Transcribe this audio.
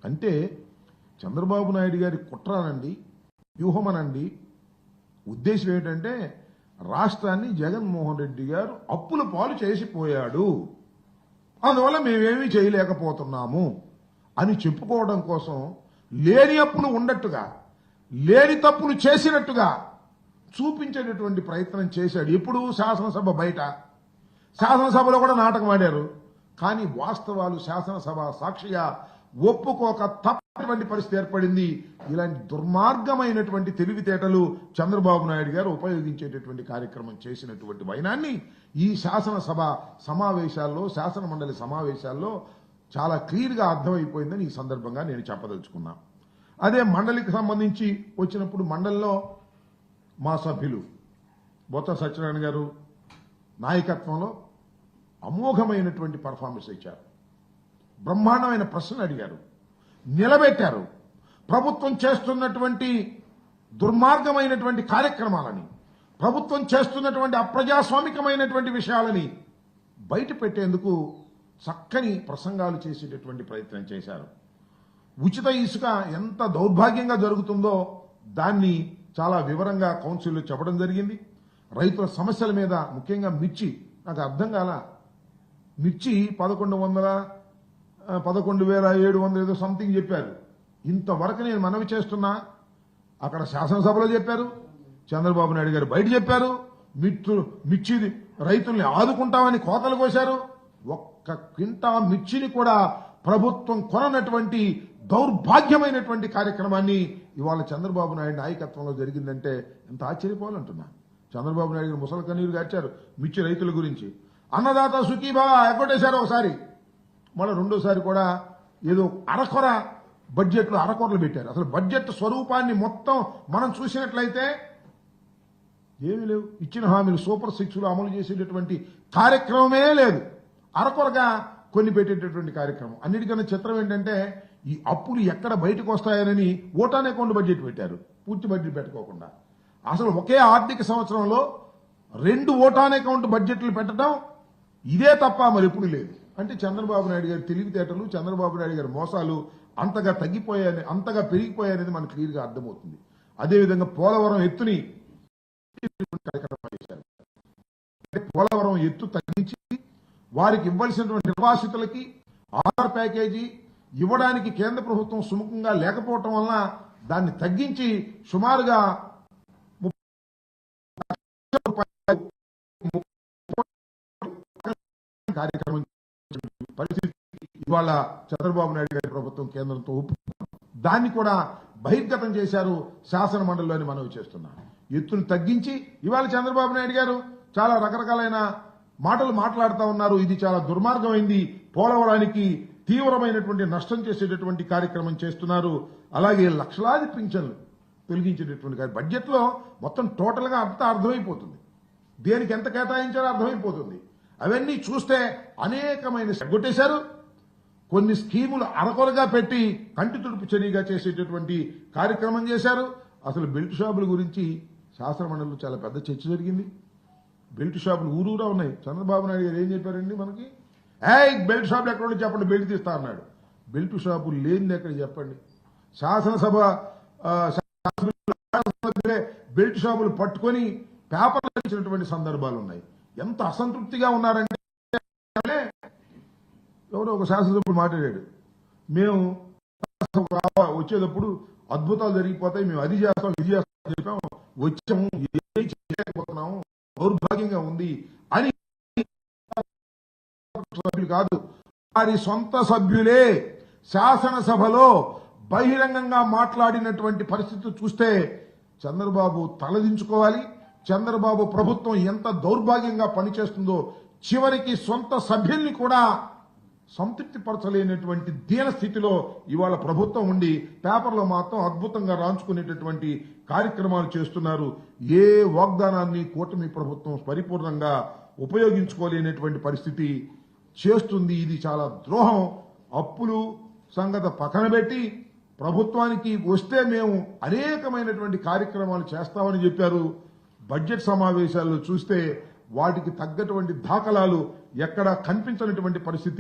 అంటే చంద్రబాబు నాయుడు గారి కుట్రనండి, వ్యూహమనండి, ఉద్దేశం ఏంటంటే రాష్ట్రాన్ని జగన్మోహన్ రెడ్డి గారు అప్పుల పాలు చేసిపోయాడు, అందువల్ల మేమేమీ చేయలేకపోతున్నాము అని చెప్పుకోవడం కోసం లేని అప్పులు ఉన్నట్టుగా, లేని తప్పులు చేసినట్టుగా చూపించేటటువంటి ప్రయత్నం చేశాడు. ఎప్పుడు శాసనసభ బయట, శాసనసభలో కూడా నాటకం ఆడారు. కానీ వాస్తవాలు శాసనసభ సాక్షిగా ఒప్పుకోక తప్పటువంటి పరిస్థితి ఏర్పడింది. ఇలాంటి దుర్మార్గమైనటువంటి తెలివితేటలు చంద్రబాబు నాయుడు గారు ఉపయోగించేటటువంటి కార్యక్రమం చేసినటువంటి వైనాన్ని ఈ శాసనసభ సమావేశాల్లో, శాసన మండలి సమావేశాల్లో చాలా క్లియర్గా అర్థమైపోయిందని ఈ సందర్భంగా నేను చెప్పదలుచుకున్నా. అదే మండలికి సంబంధించి వచ్చినప్పుడు మండలిలో మా సభ్యులు బొత్స సత్యనారాయణ గారు నాయకత్వంలో అమోఘమైనటువంటి పర్ఫార్మెన్స్ ఇచ్చారు. బ్రహ్మాండమైన ప్రశ్నలు అడిగారు, నిలబెట్టారు. ప్రభుత్వం చేస్తున్నటువంటి దుర్మార్గమైనటువంటి కార్యక్రమాలని, ప్రభుత్వం చేస్తున్నటువంటి అప్రజాస్వామికమైనటువంటి విషయాలని బయట పెట్టేందుకు చక్కని ప్రసంగాలు చేసేటటువంటి ప్రయత్నం చేశారు. ఉచిత ఇసుక ఎంత దౌర్భాగ్యంగా జరుగుతుందో దాన్ని చాలా వివరంగా కౌన్సిల్లో చెప్పడం జరిగింది. రైతుల సమస్యల మీద, ముఖ్యంగా మిర్చి, నాకు అర్థం కాల, మిర్చి 11,700 ఏదో సంథింగ్ చెప్పారు. ఇంతవరకు నేను మనవి చేస్తున్నా, అక్కడ శాసనసభలో చెప్పారు, చంద్రబాబు నాయుడు గారు బయట చెప్పారు, మిర్చి రైతుల్ని ఆదుకుంటామని కోతలు కోశారు. ఒక్క క్వింటా మిర్చిని కూడా ప్రభుత్వం కొననటువంటి దౌర్భాగ్యమైనటువంటి కార్యక్రమాన్ని ఇవాళ చంద్రబాబు నాయుడు నాయకత్వంలో జరిగిందంటే ఎంత ఆశ్చర్యపోవాలంటున్నా. చంద్రబాబు నాయుడు గారు ముసలి కన్నీరు గార్చారు మిర్చి రైతుల గురించి. అన్నదాత సుఖీభావ ఎగ్గొట్టేశారు ఒకసారి, మళ్ళీ రెండోసారి కూడా ఏదో అరకొర బడ్జెట్లు అరకొరలు పెట్టారు. అసలు బడ్జెట్ స్వరూపాన్ని మొత్తం మనం చూసినట్లయితే ఏమీ లేవు. ఇచ్చిన హామీలు సూపర్ 6లో అమలు చేసేటటువంటి కార్యక్రమమే లేదు. అరకొరగా కొన్ని పెట్టేటటువంటి కార్యక్రమం. అన్నిటికన్నా చిత్రం ఏంటంటే ఈ అప్పులు ఎక్కడ బయటకు వస్తాయని ఓటాన్ అకౌంట్ బడ్జెట్ పెట్టారు, పూర్తి బడ్జెట్ పెట్టుకోకుండా. అసలు ఒకే ఆర్థిక సంవత్సరంలో 2 ఓటాన్ అకౌంట్ బడ్జెట్లు పెట్టడం ఇదే తప్ప మరి ఎప్పుడు లేదు. అంటే చంద్రబాబు నాయుడు గారి తెలివితేటలు, చంద్రబాబు నాయుడు గారి మోసాలు అంతగా తగ్గిపోయాయని, అంతగా పెరిగిపోయాయనేది మనకు క్లియర్గా అర్థమవుతుంది. అదేవిధంగా పోలవరం ఎత్తుని కార్యక్రమాలు చేశారు. పోలవరం ఎత్తు తగ్గించి వారికి ఇవ్వాల్సినటువంటి నిర్వాసితులకి ఆధార్ ప్యాకేజీ ఇవ్వడానికి కేంద్ర ప్రభుత్వం సుముఖంగా లేకపోవటం వలన దాన్ని తగ్గించి సుమారుగా కార్యక్రమం పరిస్థితి ఇవాళ చంద్రబాబు నాయుడు గారి ప్రభుత్వం కేంద్రంతో దాన్ని కూడా బహిర్గతం చేశారు శాసన మండలిలోని మనవి చేస్తున్నా. ఎత్తును తగ్గించి ఇవాళ చంద్రబాబు నాయుడు గారు చాలా రకరకాలైన మాటలు మాట్లాడుతూ ఉన్నారు. ఇది చాలా దుర్మార్గమైంది, పోలవరానికి తీవ్రమైనటువంటి నష్టం చేసేటటువంటి కార్యక్రమం చేస్తున్నారు. అలాగే లక్షలాది పింఛన్లు తొలగించేటటువంటి బడ్జెట్లో మొత్తం టోటల్గా అంతా అర్థమైపోతుంది, దేనికి ఎంత కేటాయించాలో అర్థమైపోతుంది. అవన్నీ చూస్తే అనేకమైన ఎగ్గొట్టేశారు. కొన్ని స్కీములు అరకొరగా పెట్టి కంటి తుడుపు చర్యగా చేసేటటువంటి కార్యక్రమం చేశారు. అసలు బెల్ట్ షాపుల గురించి శాసన మండలిలో చాలా పెద్ద చర్చ జరిగింది. బెల్ట్ షాపులు ఊరూరా ఉన్నాయి. చంద్రబాబు నాయుడు గారు ఏం చెప్పారండి మనకి, బెల్ట్ షాపులు ఎక్కడ చెప్పండి, బెల్ట్ తీస్తా అన్నాడు. బెల్ట్ షాపులు లేనిది ఎక్కడ చెప్పండి. శాసనసభ బెల్ట్ షాపులు పట్టుకొని పేపర్లు ఇచ్చినటువంటి సందర్భాలు ఉన్నాయి. ఎంత అసంతృప్తిగా ఉన్నారంటే, ఎవరో ఒక శాసనసభ్యుడు మాట్లాడాడు, మేము వచ్చేటప్పుడు అద్భుతాలు జరిగిపోతాయి, మేము అది చేస్తాం ఇది చేస్తాం చెప్పాము, వచ్చాము ఏం చేయలేకపోతున్నాము, దౌర్భాగ్యంగా ఉంది అని. సభ్యులు కాదు, వారి సొంత సభ్యులే శాసనసభలో బహిరంగంగా మాట్లాడినటువంటి పరిస్థితి చూస్తే చంద్రబాబు తలదించుకోవాలి. చంద్రబాబు ప్రభుత్వం ఎంత దౌర్భాగ్యంగా పనిచేస్తుందో, చివరికి సొంత సభ్యుల్ని కూడా సంతృప్తి పరచలేనటువంటి దీన స్థితిలో ఇవాళ ప్రభుత్వం ఉండి పేపర్లో మాత్రం అద్భుతంగా రాంచుకునేటటువంటి కార్యక్రమాలు చేస్తున్నారు. ఏ వాగ్దానాన్ని కూటమి ప్రభుత్వం పరిపూర్ణంగా ఉపయోగించుకోలేనటువంటి పరిస్థితి చేస్తుంది. ఇది చాలా ద్రోహం. అప్పులు సంగతి పక్కన పెట్టి ప్రభుత్వానికి వస్తే మేము అనేకమైనటువంటి కార్యక్రమాలు చేస్తామని చెప్పారు. బడ్జెట్ సమావేశాల్లో చూస్తే వాటికి తగ్గటువంటి దాఖలాలు ఎక్కడా కనిపించనటువంటి పరిస్థితి.